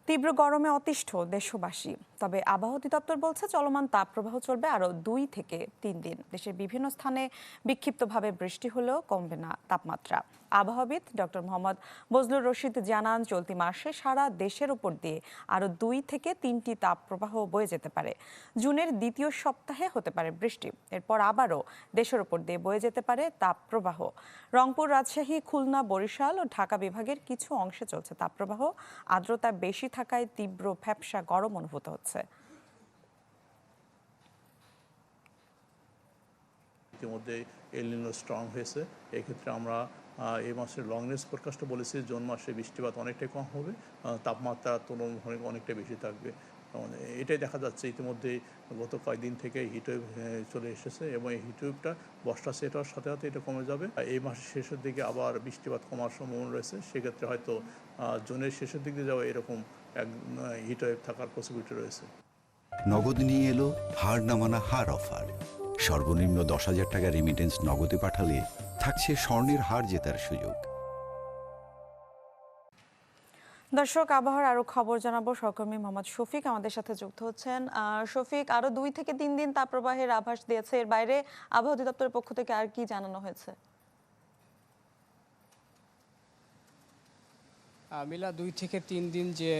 তীব্র গরমে অতিষ্ঠ দেশবাসী। তবে আবহাওয়া অধিদপ্তর বলছে চলমান তাপপ্রবাহ চলবে আরও 2 থেকে 3 দিন। দেশের বিভিন্ন স্থানে বিক্ষিপ্তভাবে বৃষ্টি হলেও কমবে না তাপমাত্রা। আবহাওয়াবিদ ডক্টর মোহাম্মদ বজলুর রশিদ জানান, চলতি মাসে সারা দেশের উপর দিয়ে আরও 2 থেকে 3টি তাপপ্রবাহ বয়ে যেতে পারে। জুনের দ্বিতীয় সপ্তাহে হতে পারে বৃষ্টি, এরপর আবারও দেশের উপর দিয়ে বয়ে যেতে পারে তাপপ্রবাহ। রংপুর, রাজশাহী, খুলনা, বরিশাল ও ঢাকা বিভাগের কিছু অংশে চলছে তাপপ্রবাহ। আর্দ্রতা বেশি থাকায় তীব্র ভ্যাপসা গরম অনুভূত হচ্ছে। ইতিমধ্যে এল নিনো স্ট্রং হয়েছে। এক্ষেত্রে আমরা এই মাসের লং রেঞ্জ ফোরকাস্টে বলেছি জুন মাসে বৃষ্টিপাত অনেকটাই কম হবে, তাপমাত্রা তুলনামূলক অনেকটাই বেশি থাকবে। এটাই দেখা যাচ্ছে ইতিমধ্যে গত কয়েকদিন থেকে হিটওয়েভ চলে এসেছে এবং এই হিটওয়েভটা বর্ষা সেট হওয়ার সাথে সাথে এটা কমে যাবে। এই মাসের শেষের দিকে আবার বৃষ্টিপাত কমার সম্ভাবনা রয়েছে। সেক্ষেত্রে হয়তো জুনের শেষের দিকে যাওয়া এরকম এক হিটওয়েভ থাকার পসিবিলিটি রয়েছে। নগদ নিয়ে এলো হার না মানা হার অফার। সর্বনিম্ন 10,000 টাকা রেমিটেন্স নগদে পাঠালে থাকছে স্বর্ণের হার জেতার সুযোগ। দর্শক, আবহাওয়ার আরো খবর জানাবো। সহকর্মী মোহাম্মদ শফিক আমাদের সাথে যুক্ত হচ্ছেন। শফিক, আরো 2 থেকে 3 দিন তাপপ্রবাহের আভাস দিয়েছে। এর বাইরে আবহাওয়া অধিদপ্তরের পক্ষ থেকে আর কি জানানো হয়েছে? মিলা 2 থেকে 3 দিন যে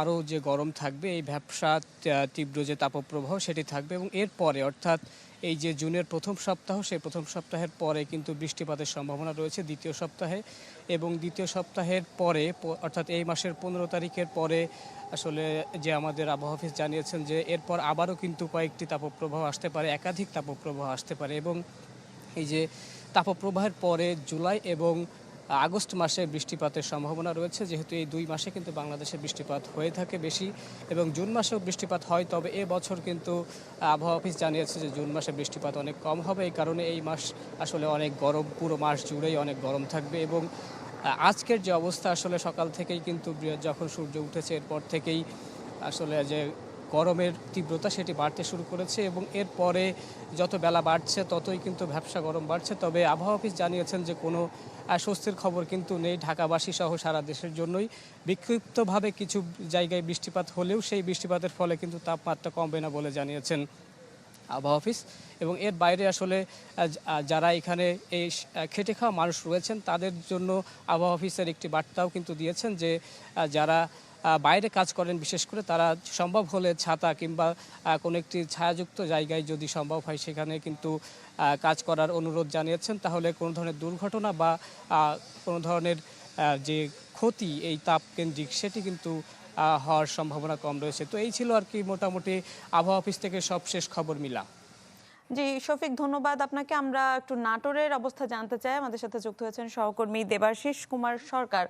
আরও যে গরম থাকবে, এই ভ্যাপসা তীব্র যে তাপপ্রবাহ সেটি থাকবে এবং এর পরে অর্থাৎ এই যে জুনের প্রথম সপ্তাহ, সেই প্রথম সপ্তাহের পরে কিন্তু বৃষ্টিপাতের সম্ভাবনা রয়েছে দ্বিতীয় সপ্তাহে। এবং দ্বিতীয় সপ্তাহের পরে অর্থাৎ এই মাসের 15 তারিখের পরে আসলে যে আমাদের আবহাওয়া অফিস জানিয়েছেন যে এরপর আবারও কিন্তু কয়েকটি তাপপ্রবাহ আসতে পারে, একাধিক তাপপ্রবাহ আসতে পারে। এবং এই যে তাপপ্রবাহের পরে জুলাই এবং আগস্ট মাসে বৃষ্টিপাতের সম্ভাবনা রয়েছে, যেহেতু এই 2 মাসে কিন্তু বাংলাদেশে বৃষ্টিপাত হয়ে থাকে বেশি এবং জুন মাসেও বৃষ্টিপাত হয়। তবে এবছর কিন্তু আবহাওয়া অফিস জানিয়েছে যে জুন মাসে বৃষ্টিপাত অনেক কম হবে। এই কারণে এই মাস আসলে অনেক গরম, পুরো মাস জুড়েই অনেক গরম থাকবে। এবং আজকের যে অবস্থা, আসলে সকাল থেকেই কিন্তু যখন সূর্য উঠেছে এরপর থেকেই আসলে যে গরমের তীব্রতা সেটি বাড়তে শুরু করেছে এবং এরপরে যত বেলা বাড়ছে ততই কিন্তু ভ্যাপসা গরম বাড়ছে। তবে আবহাওয়া অফিস জানিয়েছেন যে কোনো স্বস্তির খবর কিন্তু নেই ঢাকাবাসী সহ সারা দেশের জন্যই। বিক্ষিপ্তভাবে কিছু জায়গায় বৃষ্টিপাত হলেও সেই বৃষ্টিপাতের ফলে কিন্তু তাপমাত্রা কমবে না বলে জানিয়েছেন আবহাওয়া অফিস। এবং এর বাইরে আসলে যারা এখানে এই খেটে খাওয়া মানুষ রয়েছেন তাদের জন্য আবহাওয়া অফিসের একটি বার্তাও কিন্তু দিয়েছেন যে যারা বাইরে কাজ করেন বিশেষ করে তারা সম্ভব হলে ছাতা কিংবা কোনো একটি ছায়াযুক্ত জায়গায় যদি সম্ভব হয় সেখানে কিন্তু কাজ করার অনুরোধ জানিয়েছেন। তাহলে কোনো ধরনের দুর্ঘটনা বা কোনো ধরনের যে ক্ষতি এই তাপকেন্দ্রিক সেটি কিন্তু হওয়ার সম্ভাবনা কম রয়েছে। তো এই ছিল আর কি মোটামুটি আবহাওয়া অফিস থেকে সবশেষ খবর। মিলা। জি শফিক, ধন্যবাদ আপনাকে। আমরা একটু নাটোরের অবস্থা জানতে চাই। আমাদের সাথে যুক্ত হয়েছেন সহকর্মী দেবাশিস কুমার সরকার।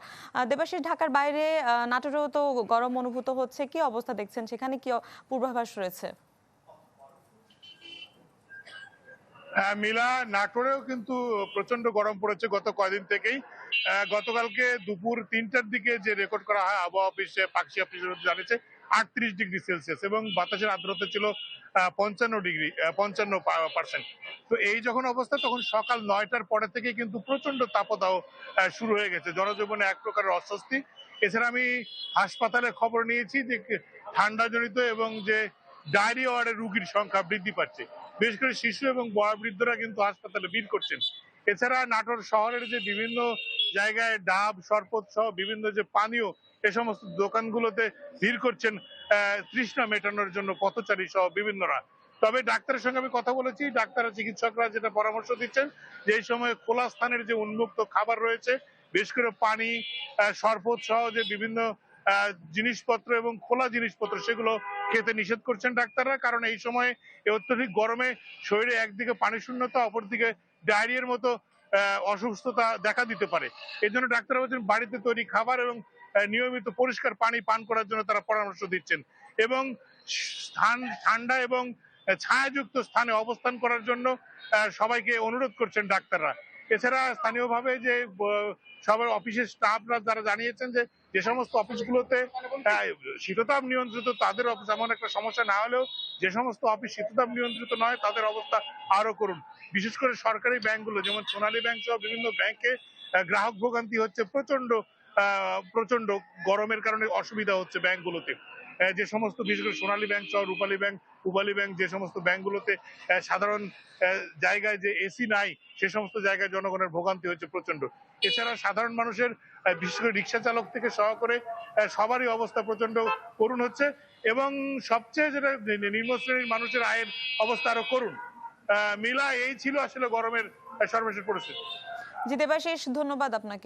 দেবাশিস, ঢাকার বাইরে নাটোরেও তো গরম অনুভূত হচ্ছে, কি অবস্থা দেখছেন সেখানে, কি পূর্বাভাস রয়েছে? মিলা, নাটোরেও কিন্তু প্রচন্ড গরম পড়েছে গত কয়েকদিন থেকেই। গতকালকে দুপুর 3টার দিকে যে রেকর্ড করা হয় আবহাওয়া অফিসে, পাকশি অফিসে জানিয়েছে 38 ডিগ্রি সেলসিয়াস এবং বাতাসের আর্দ্রতা ছিল 55%। তো এই যখন অবস্থা, তখন সকাল 9টার পরে থেকে কিন্তু প্রচন্ড তাপদাহ শুরু হয়ে গেছে, জনজীবনে এক প্রকারের অস্বস্তি। এছাড়া আমি হাসপাতালে খবর নিয়েছি যে ঠান্ডাজনিত এবং যে ডায়রিয়া ওয়ার্ডের রোগীর সংখ্যা বৃদ্ধি পাচ্ছে। বিশেষ করে শিশু এবং বৃদ্ধরা কিন্তু হাসপাতালে ভিড় করছেন। এছাড়া নাটোর শহরের যে বিভিন্ন জায়গায় ডাব, শরবত সহ বিভিন্ন যে পানীয়, এ সমস্ত দোকানগুলোতে ভিড় করছেন তৃষ্ণা মেটানোর জন্য পথচারী সহ বিভিন্নরা। তবে ডাক্তারের সঙ্গে আমি কথা বলেছি, ডাক্তার চিকিৎসকরা যেটা পরামর্শ দিচ্ছেন যে এই সময় খোলা স্থানের যে উন্মুক্ত খাবার রয়েছে, বিশেষ করে পানি, শরবত সহ যে বিভিন্ন জিনিসপত্র এবং খোলা জিনিসপত্র, সেগুলো খেতে নিষেধ করছেন ডাক্তাররা। কারণ এই সময় অত্যধিক গরমে শরীরে একদিকে পানি শূন্যতা, অপরদিকে ডায়রিয়ার মতো অসুস্থতা দেখা দিতে পারে। এই জন্য ডাক্তাররা বলছেন বাড়িতে তৈরি খাবার এবং নিয়মিত পরিষ্কার পানি পান করার জন্য তারা পরামর্শ দিচ্ছেন এবং ঠান্ডা এবং ছায়াযুক্ত স্থানে অবস্থান করার জন্য সবাইকে অনুরোধ করছেন ডাক্তাররা। এছাড়া স্থানীয়ভাবে যে সবার অফিসের স্টাফরা যারা জানিয়েছেন যে যে সমস্ত অফিসগুলোতে শীততাপ নিয়ন্ত্রিত তাদের অফিস এমন একটা সমস্যা না হলেও যে সমস্ত অফিস শীততাপ নিয়ন্ত্রিত নয় তাদের অবস্থা আরো করুন। বিশেষ করে সরকারি ব্যাংকগুলো যেমন সোনালী ব্যাংক সহ বিভিন্ন ব্যাংকে গ্রাহক ভোগান্তি হচ্ছে প্রচন্ড প্রচন্ড গরমের কারণে অসুবিধা হচ্ছে ব্যাংকগুলোতে। যে সমস্ত বিশেষ করে সোনালী ব্যাংক সহ রূপালী ব্যাংক যে সমস্ত ব্যাংকগুলোতে সাধারণ জায়গায় যে এসি নাই সে সমস্ত জায়গায় জনগণের ভোগান্তি হচ্ছে প্রচন্ড। এছাড়া সাধারণ মানুষের বিশেষ করে রিক্সা চালক থেকে সহ করে সবারই অবস্থা প্রচন্ড করুণ হচ্ছে এবং সবচেয়ে যেটা নিম্ন শ্রেণীর মানুষের আয়ের অবস্থা আরো করুণ। মিলা এই ছিল আসলে গরমের সর্বশেষ পরিস্থিতি। জি দেবাশিস, ধন্যবাদ আপনাকে।